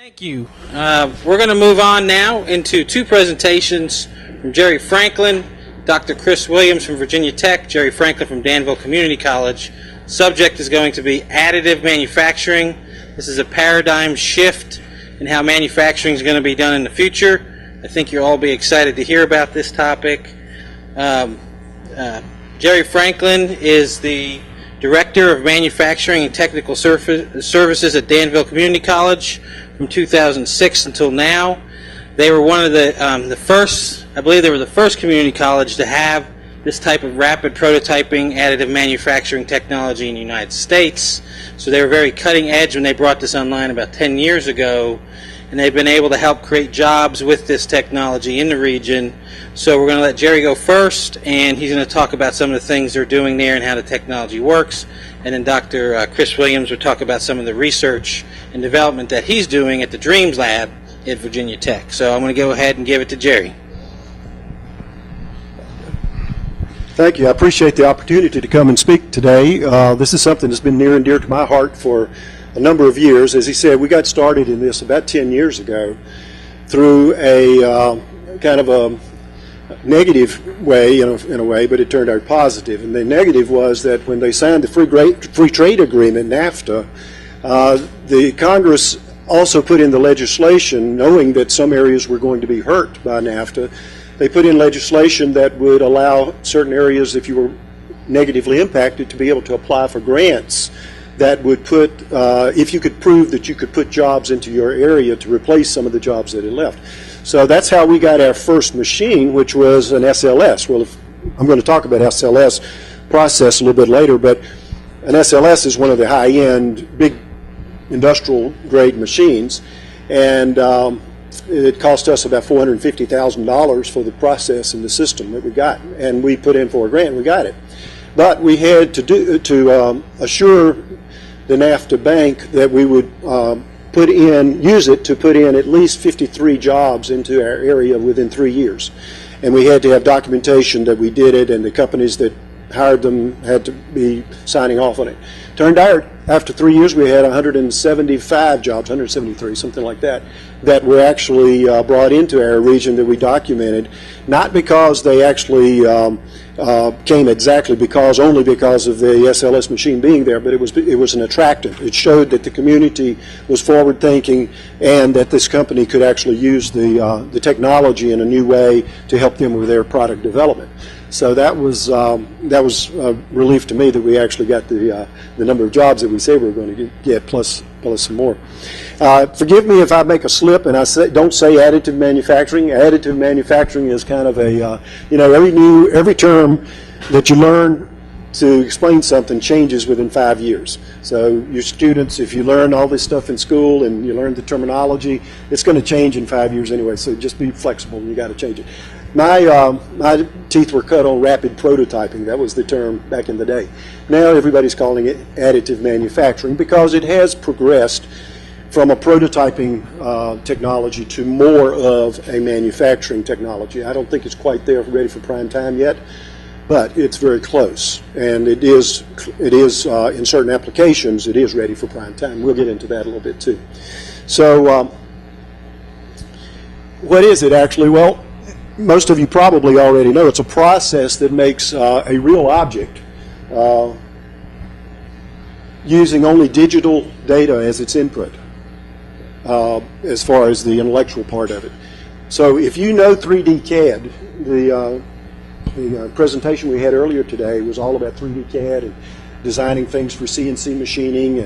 Thank you. We're going to move on now into two presentations from Jerry Franklin, Dr. Chris Williams from Virginia Tech, Jerry Franklin from Danville Community College. Subject is going to be additive manufacturing. This is a paradigm shift in how manufacturing is going to be done in the future. I think you'll all be excited to hear about this topic. Jerry Franklin is the Director of Manufacturing and Technical Services at Danville Community College from 2006 until now. They were one of the first, I believe they were the first community college to have this type of rapid prototyping additive manufacturing technology in the United States. So they were very cutting edge when they brought this online about 10 years ago, and they've been able to help create jobs with this technology in the region. So we're going to let Jerry go first, and he's going to talk about some of the things they're doing there and how the technology works. And then Dr. Chris Williams will talk about some of the research and development that he's doing at the Dreams Lab at Virginia Tech. So I'm going to go ahead and give it to Jerry. Thank you. I appreciate the opportunity to come and speak today. This is something that's been near and dear to my heart for a number of years. As he said, we got started in this about 10 years ago through a kind of a negative way, in a way, but it turned out positive. And the negative was that when they signed the free trade agreement, NAFTA, the Congress also put in the legislation, knowing that some areas were going to be hurt by NAFTA. They put in legislation that would allow certain areas, if you were negatively impacted, to be able to apply for grants that would put, if you could prove that you could put jobs into your area to replace some of the jobs that had left. So that's how we got our first machine, which was an SLS. Well, I'm going to talk about SLS process a little bit later, but an SLS is one of the high-end, big industrial grade machines, and it cost us about $450,000 for the process and the system that we got, and we put in for a grant and we got it. But we had to assure the NAFTA bank that we would use it to put in at least 53 jobs into our area within 3 years. And we had to have documentation that we did it, and the companies that hired them had to be signing off on it. Turned out, after 3 years, we had 175 jobs, 173, something like that, that were actually brought into our region that we documented, not because they actually came exactly only because of the SLS machine being there, but it was an attractant. It showed that the community was forward thinking and that this company could actually use the technology in a new way to help them with their product development. So that was a relief to me that we actually got the number of jobs that we say we were going to get plus some more. Forgive me if I make a slip and I don't say additive manufacturing. Additive manufacturing is kind of a every term that you learn to explain something changes within 5 years. So your students, if you learn all this stuff in school and you learn the terminology, it's going to change in 5 years anyway. So just be flexible. You got to change it. My teeth were cut on rapid prototyping. That was the term back in the day. Now everybody's calling it additive manufacturing because it has progressed from a prototyping technology to more of a manufacturing technology. I don't think it's quite there ready for prime time yet, but it's very close. And it is in certain applications, it is ready for prime time. We'll get into that a little bit too. So what is it actually? Well, most of you probably already know it's a process that makes a real object using only digital data as its input as far as the intellectual part of it. So if you know 3D CAD, the presentation we had earlier today was all about 3D CAD and designing things for CNC machining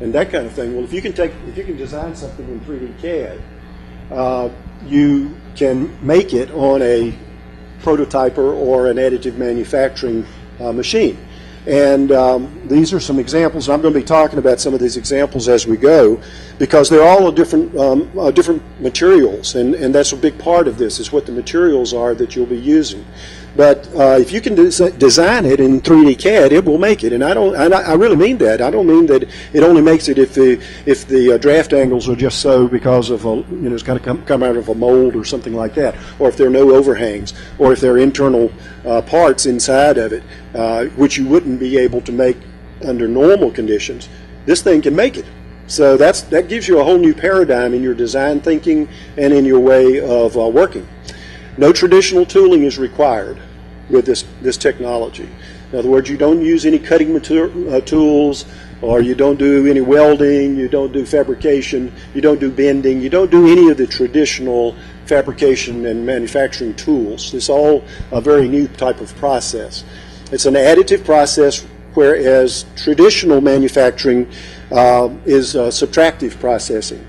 and that kind of thing. Well, if you can design something in 3D CAD, you can make it on a prototyper or an additive manufacturing machine. And these are some examples. I'm going to be talking about some of these examples as we go because they're all different materials, and that's a big part of this is what the materials are that you'll be using. But if you can design it in 3D CAD, it will make it. And I really mean that. I don't mean that it only makes it if the draft angles are just so because of it's got to come out of a mold or something like that, or if there are no overhangs, or if there are internal parts inside of it, which you wouldn't be able to make under normal conditions. This thing can make it. So that gives you a whole new paradigm in your design thinking and in your way of working. No traditional tooling is required with this technology. In other words, you don't use any cutting tools, or you don't do any welding, you don't do fabrication, you don't do bending, you don't do any of the traditional fabrication and manufacturing tools. It's all a very new type of process. It's an additive process, whereas traditional manufacturing is subtractive processing,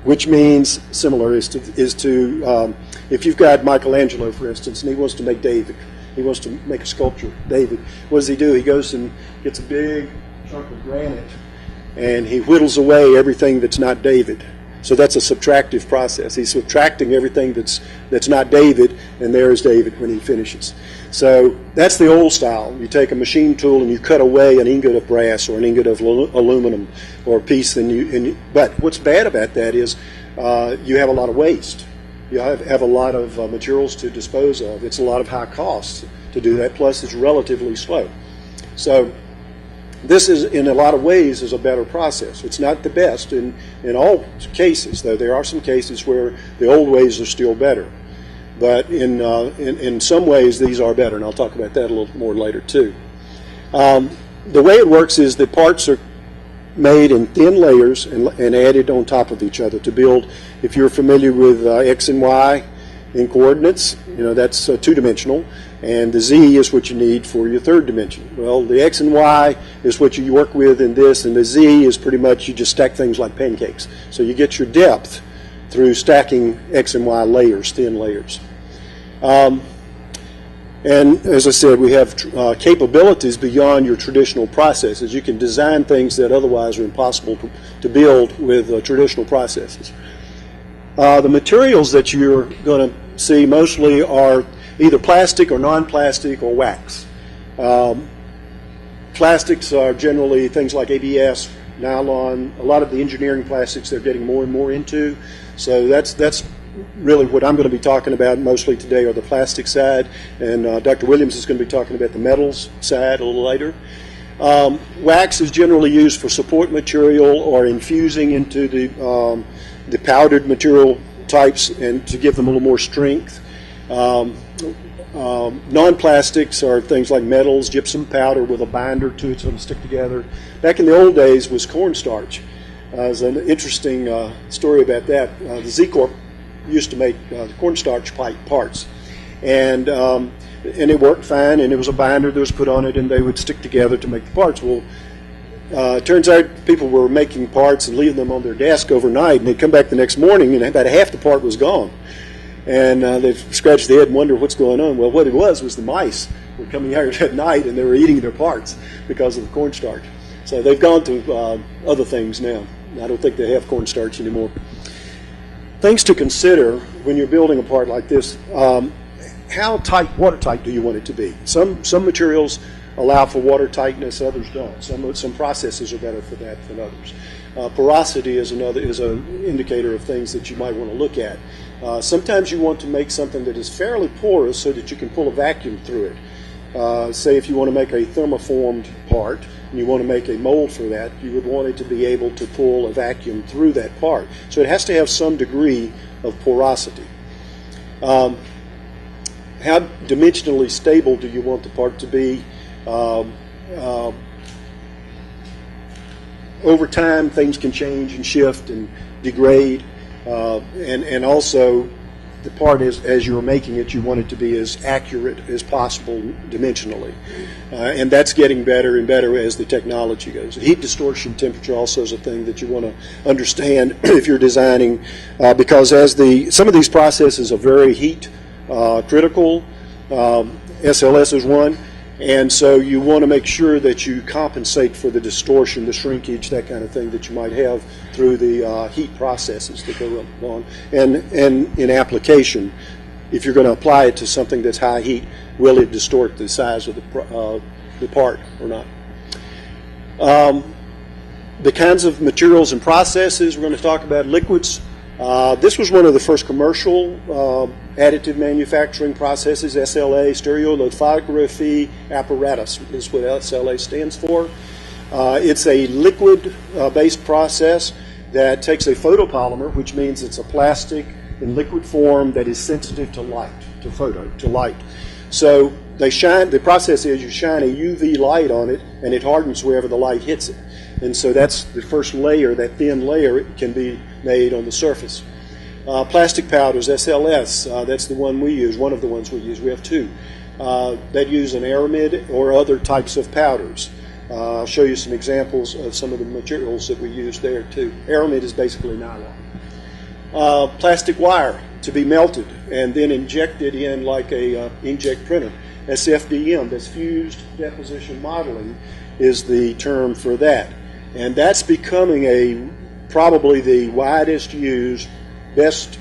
which means similar is to if you've got Michelangelo, for instance, and he wants to make David, he wants to make a sculpture, David. What does he do? He goes and gets a big chunk of granite and he whittles away everything that's not David. So that's a subtractive process. He's subtracting everything that's not David, and there is David when he finishes. So that's the old style. You take a machine tool and you cut away an ingot of brass or an ingot of aluminum or a piece. But what's bad about that is you have a lot of waste. You have a lot of materials to dispose of. It's a lot of high costs to do that, plus it's relatively slow. So this is, in a lot of ways, is a better process. It's not the best in all cases, though. There are some cases where the old ways are still better. But in some ways, these are better, and I'll talk about that a little more later, too. The way it works is the parts are made in thin layers and added on top of each other to build. If you're familiar with X and Y in coordinates, that's two-dimensional. And the Z is what you need for your third dimension. Well, the X and Y is what you work with in this, and the Z is pretty much you just stack things like pancakes. So you get your depth through stacking X and Y layers, thin layers. And as I said, we have capabilities beyond your traditional processes. You can design things that otherwise are impossible to build with traditional processes. The materials that you're going to see mostly are either plastic or non-plastic or wax. Plastics are generally things like ABS, nylon, a lot of the engineering plastics they're getting more and more into. So that's really what I'm going to be talking about mostly today, are the plastic side, and Dr. Williams is going to be talking about the metals side a little later. Wax is generally used for support material or infusing into the powdered material types and to give them a little more strength. Non-plastics are things like metals, gypsum powder with a binder to it so it'll stick together. Back in the old days was cornstarch. There's an interesting story about that. The Z Corp used to make cornstarch parts, and it worked fine, and it was a binder that was put on it and they would stick together to make the parts. Well, it turns out people were making parts and leaving them on their desk overnight, and they'd come back the next morning and about half the part was gone. And they'd scratch their head and wonder what's going on. Well, what it was the mice were coming out at night and they were eating their parts because of the cornstarch. So they've gone to other things now. I don't think they have cornstarch anymore. Things to consider when you're building a part like this: how watertight do you want it to be? Some materials allow for water tightness, others don't. Some processes are better for that than others. Porosity is an indicator of things that you might want to look at. Sometimes you want to make something that is fairly porous so that you can pull a vacuum through it. Say if you want to make a thermoformed part and you want to make a mold for that, you would want it to be able to pull a vacuum through that part. So it has to have some degree of porosity. How dimensionally stable do you want the part to be? Over time, things can change and shift and degrade, and also the part as you're making it, you want it to be as accurate as possible dimensionally, and that's getting better and better as the technology goes. Heat distortion temperature also is a thing that you want to understand if you're designing, because some of these processes are very heat critical. SLS is one. And so you want to make sure that you compensate for the distortion, the shrinkage, that kind of thing that you might have through the heat processes that go on. And in application, if you're going to apply it to something that's high heat, will it distort the size of the part or not? The kinds of materials and processes we're going to talk about: liquids. This was one of the first commercial additive manufacturing processes, SLA, stereolithography apparatus is what SLA stands for. It's a liquid-based process that takes a photopolymer, which means it's a plastic in liquid form that is sensitive to light, to light. So the process is you shine a UV light on it, and it hardens wherever the light hits it. And so that's the first layer, that thin layer, it can be made on the surface. Plastic powders, SLS, that's the one we use, one of the ones we use. We have two that use an aramid or other types of powders. I'll show you some examples of some of the materials that we use there too. Aramid is basically nylon. Plastic wire to be melted and then injected in like a inkjet printer. That's FDM, that's fused deposition modeling, is the term for that. And that's becoming probably the widest used, best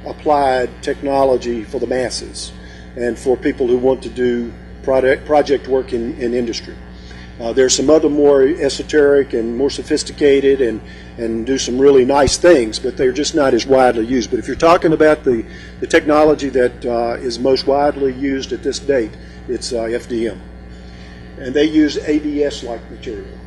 applied technology for the masses and for people who want to do project work in industry. There's some other more esoteric and more sophisticated and do some really nice things, but they're just not as widely used. But if you're talking about the technology that is most widely used at this date, it's FDM. And they use ABS-like material.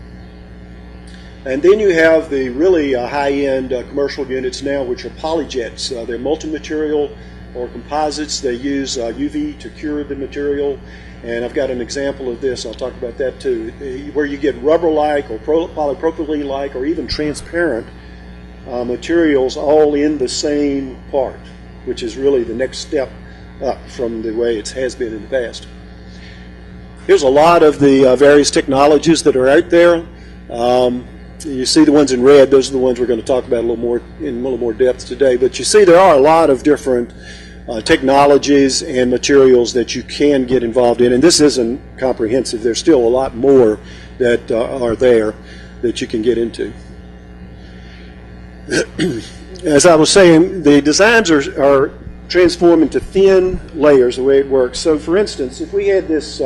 And then you have the really high-end commercial units now, which are polyjets. They're multi-material or composites. They use UV to cure the material. And I've got an example of this. I'll talk about that too, where you get rubber-like or polypropylene-like or even transparent materials all in the same part, which is really the next step up from the way it has been in the past. Here's a lot of the various technologies that are out there. You see the ones in red. Those are the ones we're going to talk about in a little more depth today. But you see there are a lot of different technologies and materials that you can get involved in. And this isn't comprehensive. There's still a lot more that are there that you can get into. As I was saying, the designs are transformed into thin layers the way it works. So for instance, if we had this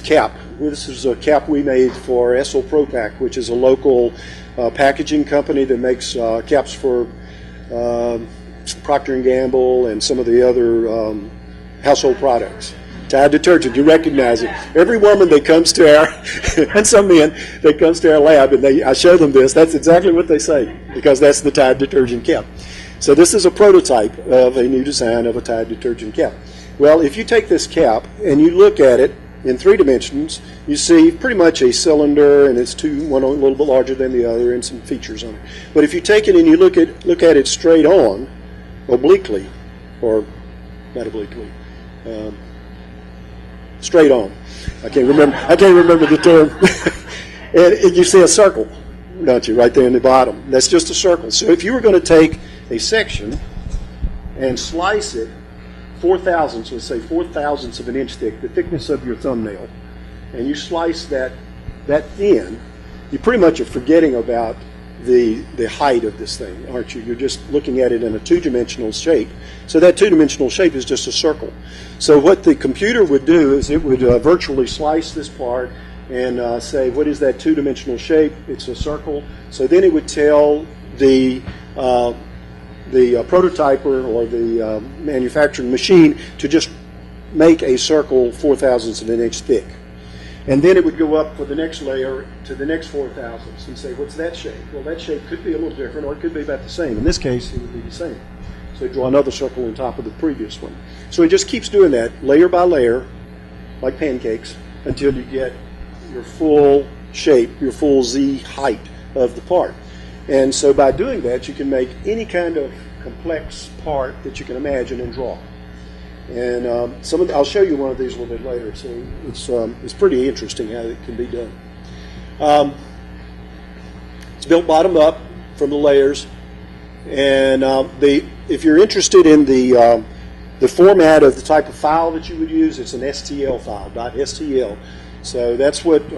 cap, this is a cap we made for Essel Propack, which is a local packaging company that makes caps for Procter & Gamble and some of the other household products. Tide detergent, you recognize it. Every woman that comes to our, and some men, that comes to our lab and I show them this, that's exactly what they say, because that's the Tide detergent cap. So this is a prototype of a new design of a Tide detergent cap. Well, if you take this cap and you look at it in 3 dimensions, you see pretty much a cylinder, and it's one a little bit larger than the other, and some features on it. But if you take it and you look at it straight on, obliquely, or not obliquely, straight on. I can't remember the term. and you see a circle, don't you, right there in the bottom? That's just a circle. So if you were going to take a section and slice it 4 thousandths, let's say 4 thousandths of an inch thick, the thickness of your thumbnail, and you slice that thin, you pretty much are forgetting about the height of this thing, aren't you? You're just looking at it in a 2-dimensional shape. So that 2-dimensional shape is just a circle. So what the computer would do is it would virtually slice this part and say, what is that 2-dimensional shape? It's a circle. So then it would tell the prototyper or the manufacturing machine to just make a circle 4 thousandths of an inch thick. And then it would go up for the next layer to the next 4 thousandths and say, what's that shape? Well, that shape could be a little different, or it could be about the same. In this case, it would be the same. So draw another circle on top of the previous one. So it just keeps doing that layer by layer, like pancakes, until you get your full shape, your full Z height of the part. And so by doing that, you can make any kind of complex part that you can imagine and draw. And I'll show you one of these a little bit later. So it's pretty interesting how it can be done. It's built bottom up from the layers, and if you're interested in the format of the type of file that you would use, it's an STL file, .stl. So that's what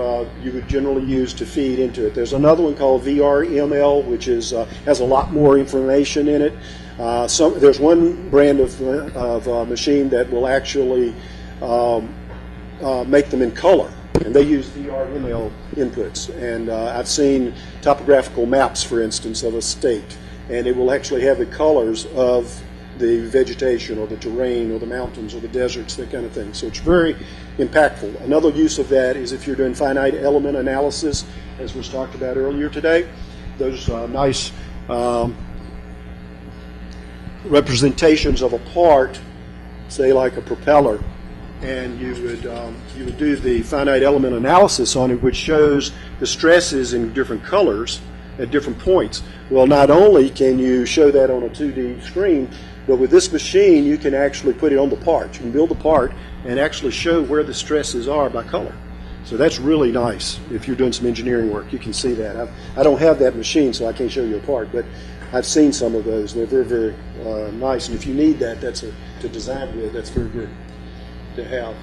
you would generally use to feed into it. There's another one called VRML, which has a lot more information in it. There's one brand of machine that will actually make them in color, and they use VRML inputs. And I've seen topographical maps, for instance, of a state, and it will actually have the colors of the vegetation or the terrain or the mountains or the deserts, that kind of thing. So it's very impactful. Another use of that is if you're doing finite element analysis, as was talked about earlier today. Those nice representations of a part, say like a propeller, and you would do the finite element analysis on it, which shows the stresses in different colors at different points. Well, not only can you show that on a 2D screen, but with this machine you can actually put it on the part. You can build the part and actually show where the stresses are by color. So that's really nice. If you're doing some engineering work, you can see that. I don't have that machine, so I can't show you a part, but I've seen some of those. They're very, very nice. And if you need that, to design with, that's very good to have.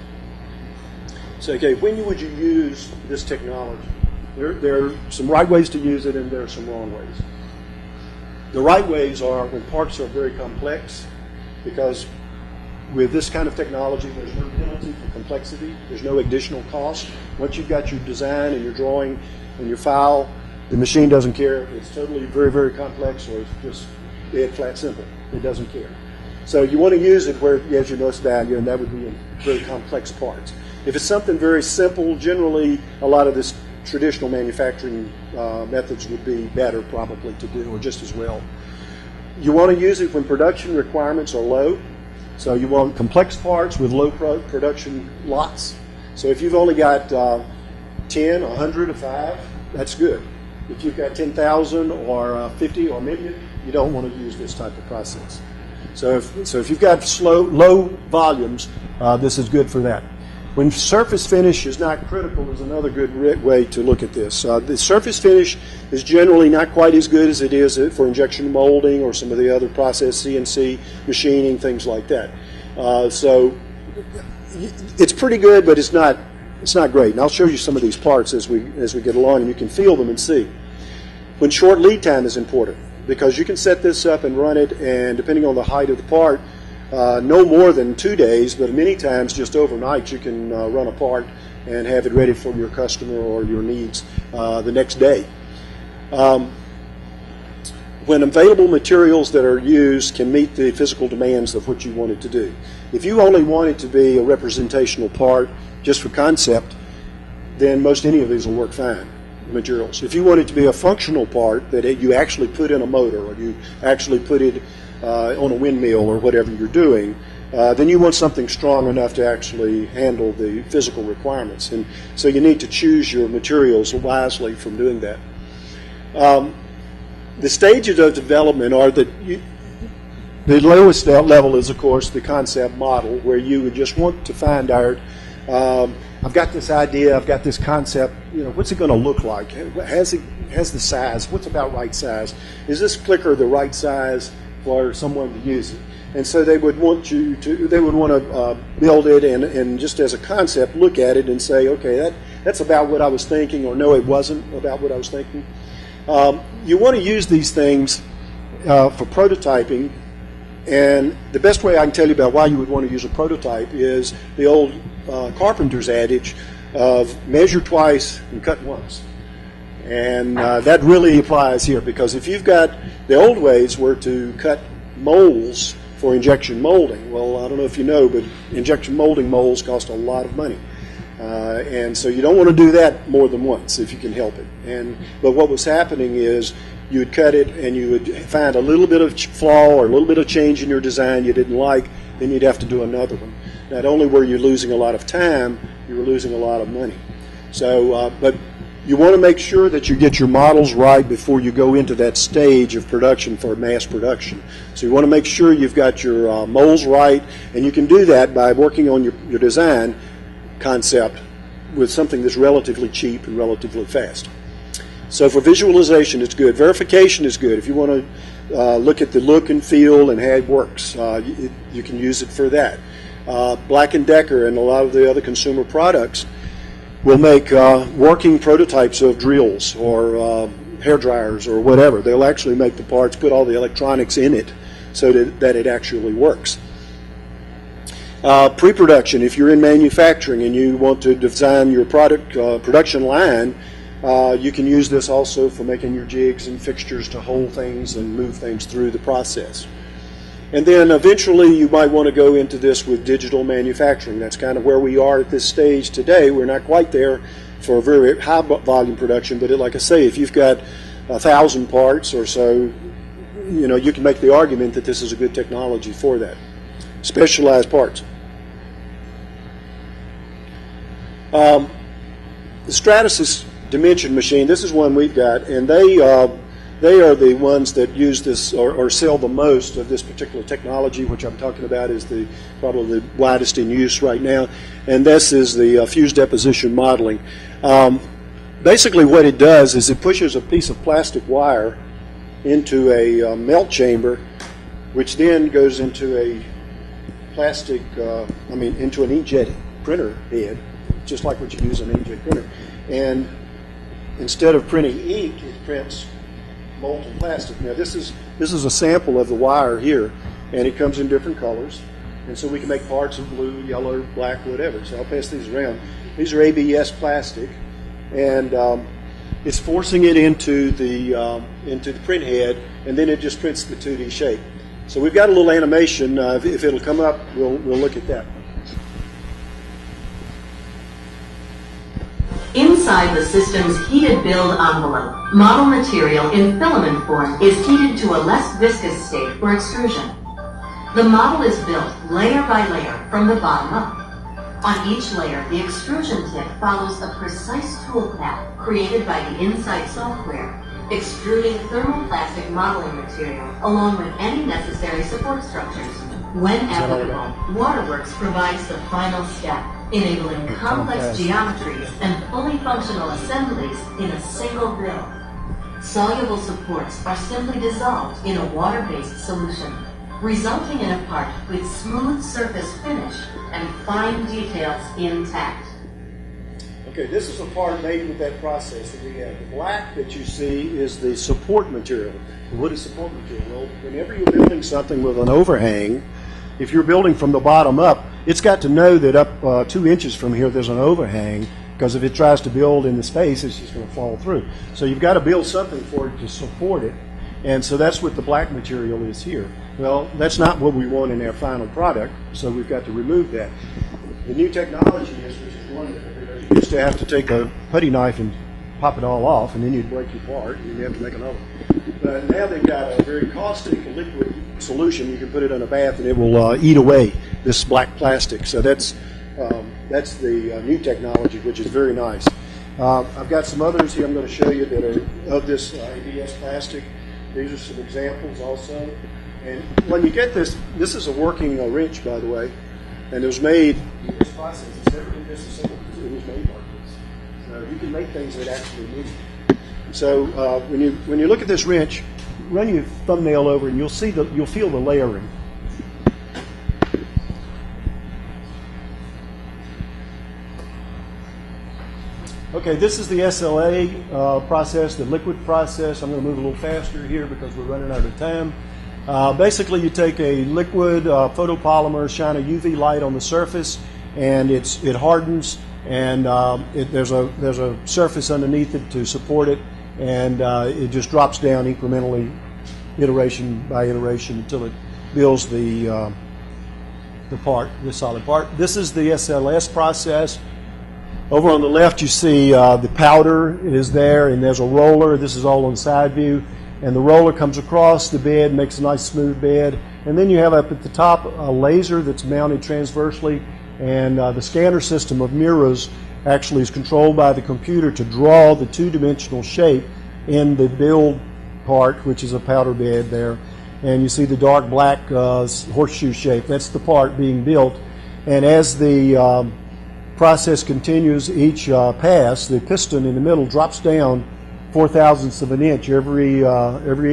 So, okay, when would you use this technology? There are some right ways to use it, and there are some wrong ways. The right ways are when parts are very complex, because with this kind of technology, there's no penalty for complexity. There's no additional cost. Once you've got your design and your drawing and your file, the machine doesn't care if it's totally very, very complex or it's just dead flat simple. It doesn't care. So you want to use it where it has your most value, and that would be in very complex parts. If it's something very simple, generally a lot of this traditional manufacturing methods would be better probably to do, or just as well. You want to use it when production requirements are low. So you want complex parts with low production lots. So if you've only got 10, 100, or 5, that's good. If you've got 10,000 or 50 or a million, you don't want to use this type of process. So if you've got low volumes, this is good for that. When surface finish is not critical is another good way to look at this. The surface finish is generally not quite as good as it is for injection molding or some of the other process, CNC machining, things like that. So it's pretty good, but it's not great. And I'll show you some of these parts as we get along, and you can feel them and see. When short lead time is important, because you can set this up and run it, and depending on the height of the part, no more than 2 days, but many times just overnight you can run a part and have it ready for your customer or your needs the next day. When available materials that are used can meet the physical demands of what you want it to do. If you only want it to be a representational part just for concept, then most any of these will work fine, the materials. If you want it to be a functional part that you actually put in a motor, or you actually put it on a windmill or whatever you're doing, then you want something strong enough to actually handle the physical requirements. And so you need to choose your materials wisely from doing that. The stages of development are that the lowest level is, of course, the concept model, where you would just want to find out, I've got this idea, I've got this concept, what's it going to look like? Has the size? What's about right size? Is this clicker the right size for someone to use it? And so they would want to build it and just as a concept look at it and say, okay, that's about what I was thinking, or no, it wasn't about what I was thinking. You want to use these things for prototyping, and the best way I can tell you about why you would want to use a prototype is the old carpenter's adage of measure twice and cut once. And that really applies here, because if you've got, the old ways were to cut molds for injection molding. Well, I don't know if you know, but injection molding molds cost a lot of money. And so you don't want to do that more than once if you can help it. But what was happening is you would cut it and you would find a little bit of flaw or a little bit of change in your design you didn't like, then you'd have to do another one. Not only were you losing a lot of time, you were losing a lot of money. So, but you want to make sure that you get your models right before you go into that stage of production for mass production. So you want to make sure you've got your molds right, and you can do that by working on your design concept with something that's relatively cheap and relatively fast. So for visualization, it's good. Verification is good. If you want to look at the look and feel and how it works, you can use it for that. Black & Decker and a lot of the other consumer products will make working prototypes of drills or hair dryers or whatever. They'll actually make the parts, put all the electronics in it so that it actually works. Pre-production, if you're in manufacturing and you want to design your product production line, you can use this also for making your jigs and fixtures to hold things and move things through the process. And then eventually you might want to go into this with digital manufacturing. That's kind of where we are at this stage today. We're not quite there for a very high volume production, but like I say, if you've got 1,000 parts or so, you can make the argument that this is a good technology for that. Specialized parts. The Stratasys Dimension machine, this is one we've got, and they are the ones that use this or sell the most of this particular technology, which I'm talking about is probably the widest in use right now, and this is the fused deposition modeling. Basically what it does is it pushes a piece of plastic wire into a melt chamber, which then goes into a into an inkjet printer head, just like what you use in an inkjet printer. And instead of printing ink, it prints molten plastic. Now this is a sample of the wire here, and it comes in different colors, and so we can make parts of blue, yellow, black, whatever. So I'll pass these around. These are ABS plastic, and it's forcing it into the print head, and then it just prints the 2D shape. So we've got a little animation. If it'll come up, we'll look at that. Inside the system's heated build envelope, model material in filament form is heated to a less viscous state for extrusion. The model is built layer by layer from the bottom up. On each layer, the extrusion tip follows a precise tool path created by the Insight software, extruding thermoplastic modeling material along with any necessary support structures. When applicable, Waterworks provides the final step, enabling complex geometries and fully functional assemblies in a single build. Soluble supports are simply dissolved in a water-based solution, resulting in a part with smooth surface finish and fine details intact. Okay, this is a part made with that process that we have. The black that you see is the support material. What is support material? Well, whenever you're building something with an overhang, if you're building from the bottom up, it's got to know that up 2 inches from here there's an overhang, because if it tries to build in the space, it's just going to fall through. So you've got to build something for it to support it, and so that's what the black material is here. Well, that's not what we want in our final product, so we've got to remove that. The new technology is, which is wonderful, because you used to have to take a putty knife and pop it all off, and then you'd break your part, and you'd have to make another. But now they've got a very caustic liquid solution. You can put it in a bath, and it will eat away this black plastic. So that's the new technology, which is very nice. I've got some others here I'm going to show you that are of this ABS plastic. These are some examples also. And when you get this is a working wrench, by the way, and it was made in this process. It's never been disassembled. It was made like this. So you can make things that actually move. So when you look at this wrench, run your thumbnail over, and you'll feel the layering. Okay, this is the SLA process, the liquid process. I'm going to move a little faster here because we're running out of time. Basically, you take a liquid photopolymer, shine a UV light on the surface, and it hardens, and there's a surface underneath it to support it, and it just drops down incrementally, iteration by iteration, until it builds the solid part. This is the SLS process. Over on the left, you see the powder is there, and there's a roller. This is all on side view. And the roller comes across the bed, makes a nice smooth bed. And then you have up at the top a laser that's mounted transversely, and the scanner system of mirrors actually is controlled by the computer to draw the two-dimensional shape in the build part, which is a powder bed there. And you see the dark black horseshoe shape. That's the part being built. And as the process continues, each pass, the piston in the middle drops down 0.004 of an inch every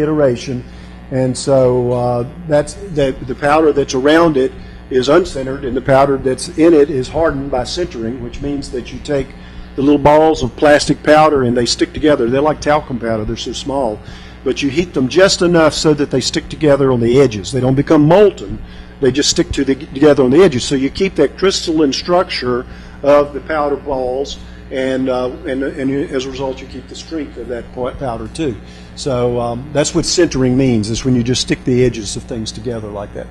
iteration, and so that's the powder that's around it is uncentered, and the powder that's in it is hardened by sintering, which means that you take the little balls of plastic powder and they stick together. They're like talcum powder; they're so small, but you heat them just enough so that they stick together on the edges. They don't become molten; they just stick together on the edges. So you keep that crystalline structure of the powder balls, and as a result, you keep the strength of that powder too. So that's what sintering means, is when you just stick the edges of things together like that.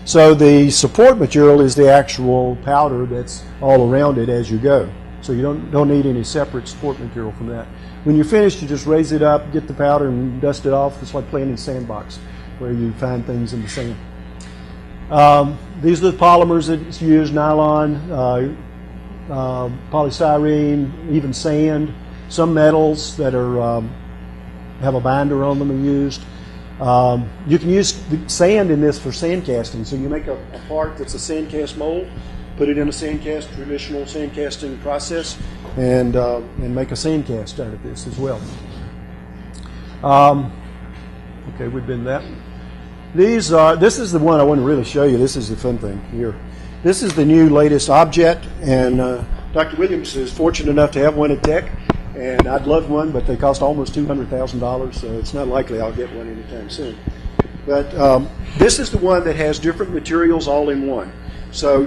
So the support material is the actual powder that's all around it as you go. So you don't need any separate support material from that. When you're finished, you just raise it up, get the powder, and dust it off. It's like playing in sandbox, where you find things in the sand. These are the polymers that's used: nylon, polystyrene, even sand. Some metals that are have a binder on them are used. You can use the sand in this for sand casting. So you make a part that's a sand cast mold, put it in a traditional sand casting process, and make a sand cast out of this as well. Okay, we've been that. This is the one I want to really show you. This is the fun thing here. This is the new latest object, and Dr. Williams is fortunate enough to have one at Tech, and I'd love one, but they cost almost $200,000, so it's not likely I'll get one anytime soon. But this is the one that has different materials all in one. So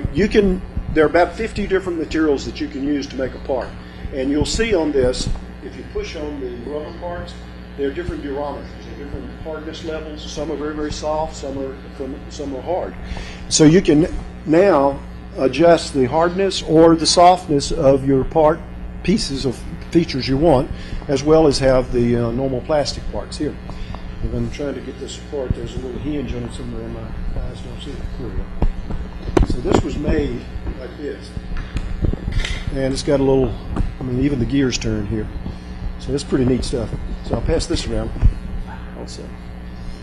there are about 50 different materials that you can use to make a part. And you'll see on this, if you push on the rubber parts, there are different durometers, different hardness levels. Some are very, very soft, some are hard. So you can now adjust the hardness or the softness of your part, pieces of features you want, as well as have the normal plastic parts here. And I'm trying to get this apart. There's a little hinge on it somewhere in my eyes. Don't see it. Here we go. So this was made like this. And it's got a little, even the gears turn here. So that's pretty neat stuff. So I'll pass this around also.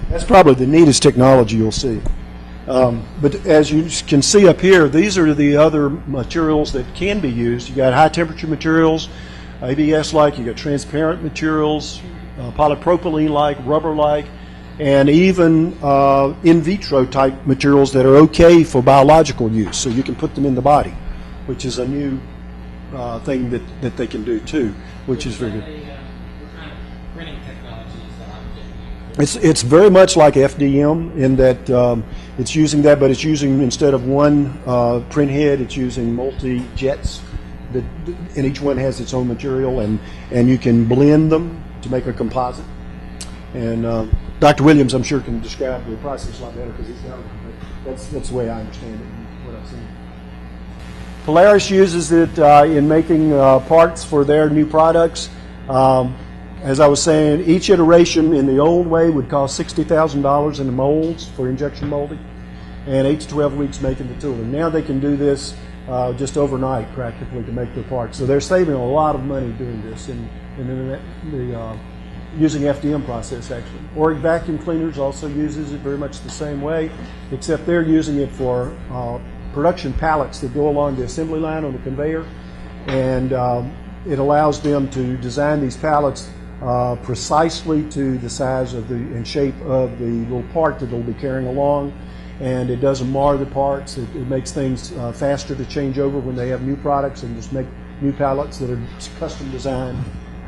That's probably the neatest technology you'll see. But as you can see up here, these are the other materials that can be used. You got high temperature materials, ABS-like, you got transparent materials, polypropylene-like, rubber-like, and even in vitro type materials that are okay for biological use. So you can put them in the body, which is a new thing that they can do too, which is very good. What kind of printing technology is that object? It's very much like FDM in that it's using that, but it's using, instead of one print head, it's using multi-jets, and each one has its own material, and you can blend them to make a composite. And Dr. Williams, I'm sure, can describe the process a lot better because he's done it, but that's the way I understand it and what I've seen. Polaris uses it in making parts for their new products. As I was saying, each iteration in the old way would cost $60,000 in the molds for injection molding, and 8 to 12 weeks making the tooling. Now they can do this just overnight, practically, to make their parts. So they're saving a lot of money doing this, using FDM process, actually. Or vacuum cleaners also uses it very much the same way, except they're using it for production pallets that go along the assembly line on the conveyor, and it allows them to design these pallets precisely to the size of and shape of the little part that they'll be carrying along, and it doesn't mar the parts. It makes things faster to change over when they have new products and just make new pallets that are custom designed,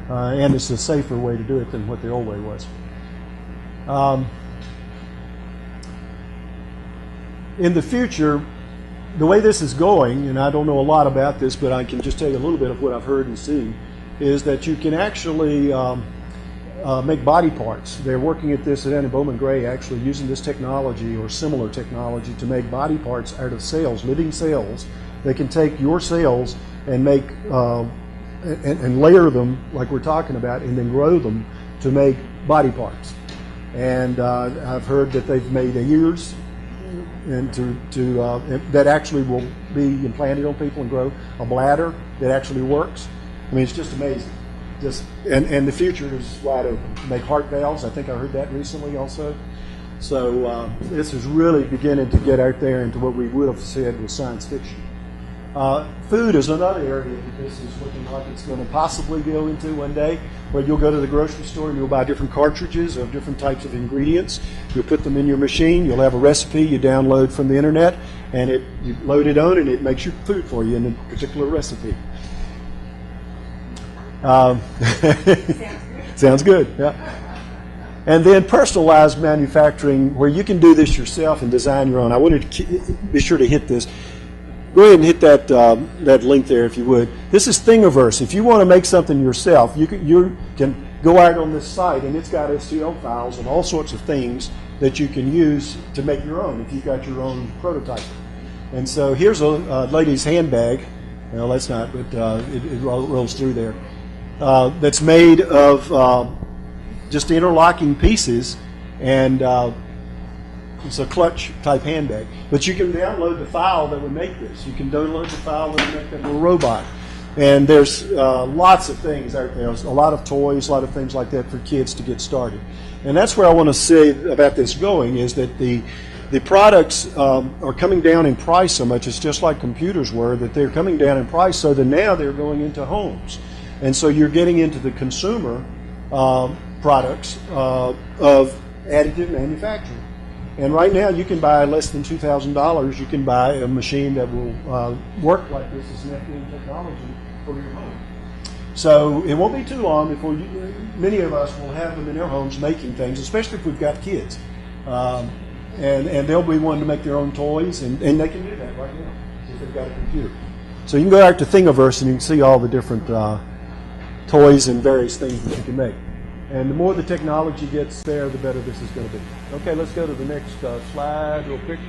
and it's a safer way to do it than what the old way was. In the future, the way this is going, and I don't know a lot about this, but I can just tell you a little bit of what I've heard and seen, is that you can actually make body parts. They're working at this at Annie Bowman Gray, actually using this technology or similar technology to make body parts out of cells, living cells. They can take your cells and make and layer them like we're talking about, and then grow them to make body parts. And I've heard that they've made ears, and that actually will be implanted on people and grow a bladder that actually works. I mean, it's just amazing. And the future is wide open. To make heart valves, I think I heard that recently also. So this is really beginning to get out there into what we would have said was science fiction. Food is another area that this is looking like it's going to possibly go into one day, where you'll go to the grocery store and you'll buy different cartridges of different types of ingredients. You'll put them in your machine. You'll have a recipe you download from the internet, and you load it on, and it makes your food for you in a particular recipe. Sounds good. Yeah. And then personalized manufacturing, where you can do this yourself and design your own. I wanted to be sure to hit this. Go ahead and hit that that link there if you would. This is Thingiverse. If you want to make something yourself, you can go out on this site, and it's got STL files and all sorts of things that you can use to make your own if you've got your own prototype. And so here's a lady's handbag. Well, that's not, but it rolls through there. That's made of just interlocking pieces, and it's a clutch type handbag. But you can download the file that would make this. You can download the file that would make that little robot. And there's lots of things out there. There's a lot of toys, a lot of things like that for kids to get started. And that's where I want to say about this going is that the products are coming down in price so much. It's just like computers were, that they're coming down in price so that now they're going into homes. And so you're getting into the consumer products of additive manufacturing. And right now you can buy less than $2,000. You can buy a machine that will work like this as an FDM technology for your home. So it won't be too long before many of us will have them in their homes making things, especially if we've got kids. And they'll be wanting to make their own toys, and they can do that right now if they've got a computer. So you can go out to Thingiverse and you can see all the different toys and various things that you can make. And the more the technology gets there, the better this is going to be. Okay, let's go to the next slide real quick.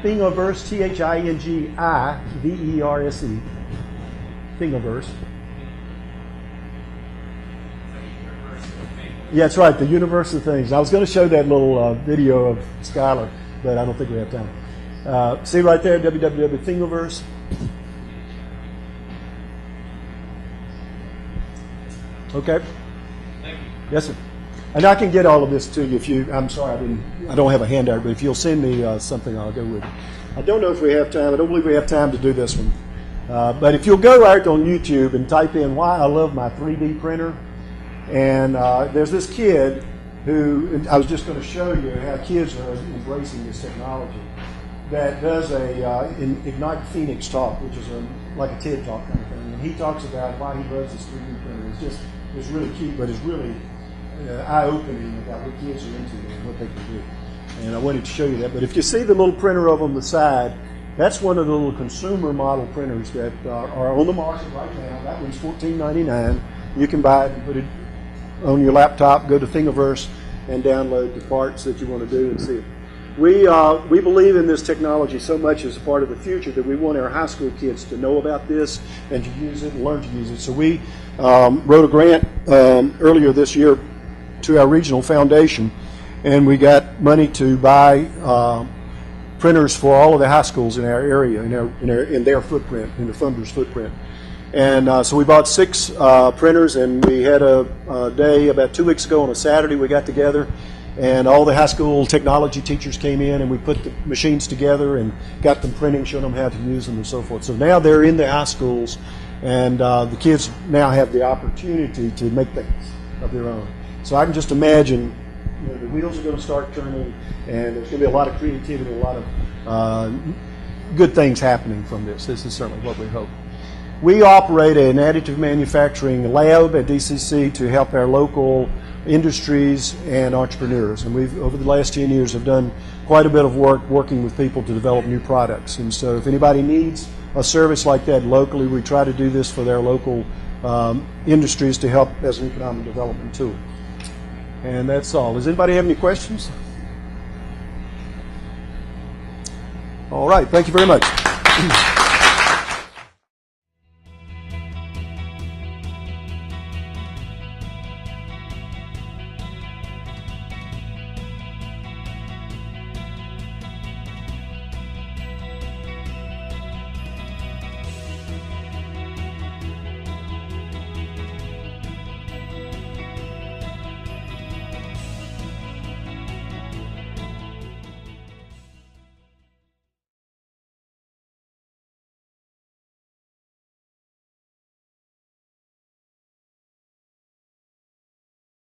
Thingiverse, Thingiverse. Thingiverse. Yeah, that's right, the universe of things. I was going to show that little video of Skylar, but I don't think we have time. See right there, www.thingiverse. Okay. Thank you. Yes, sir. And I can get all of this to you if you. I'm sorry, I don't have a handout, but if you'll send me something, I'll go with it. I don't know if we have time. I don't believe we have time to do this one. But if you'll go out on YouTube and type in "why I love my 3D printer," and there's this kid who, and I was just going to show you how kids are embracing this technology, that does a Ignite Phoenix talk, which is like a TED talk kind of thing. And he talks about why he loves his 3D printer. It's really cute, but it's really eye-opening about what kids are into and what they can do. And I wanted to show you that. But if you see the little printer over on the side, that's one of the little consumer model printers that are on the market right now. That one's $14.99. You can buy it and put it on your laptop, go to Thingiverse, and download the parts that you want to do and see it. We believe in this technology so much as a part of the future that we want our high school kids to know about this and to use it and learn to use it. So we wrote a grant earlier this year to our regional foundation, and we got money to buy printers for all of the high schools in our area, in their footprint, in the funders' footprint. And so we bought 6 printers, and we had a day about 2 weeks ago on a Saturday. We got together, and all the high school technology teachers came in, and we put the machines together and got them printing, showed them how to use them and so forth. So now they're in the high schools, and the kids now have the opportunity to make things of their own. So I can just imagine the wheels are going to start turning, and there's going to be a lot of creativity, a lot of good things happening from this. This is certainly what we hope. We operate an additive manufacturing lab at DCC to help our local industries and entrepreneurs. And we've, over the last 10 years, have done quite a bit of work working with people to develop new products. And so if anybody needs a service like that locally, we try to do this for their local industries to help as an economic development tool. And that's all. Does anybody have any questions? All right. Thank you very much.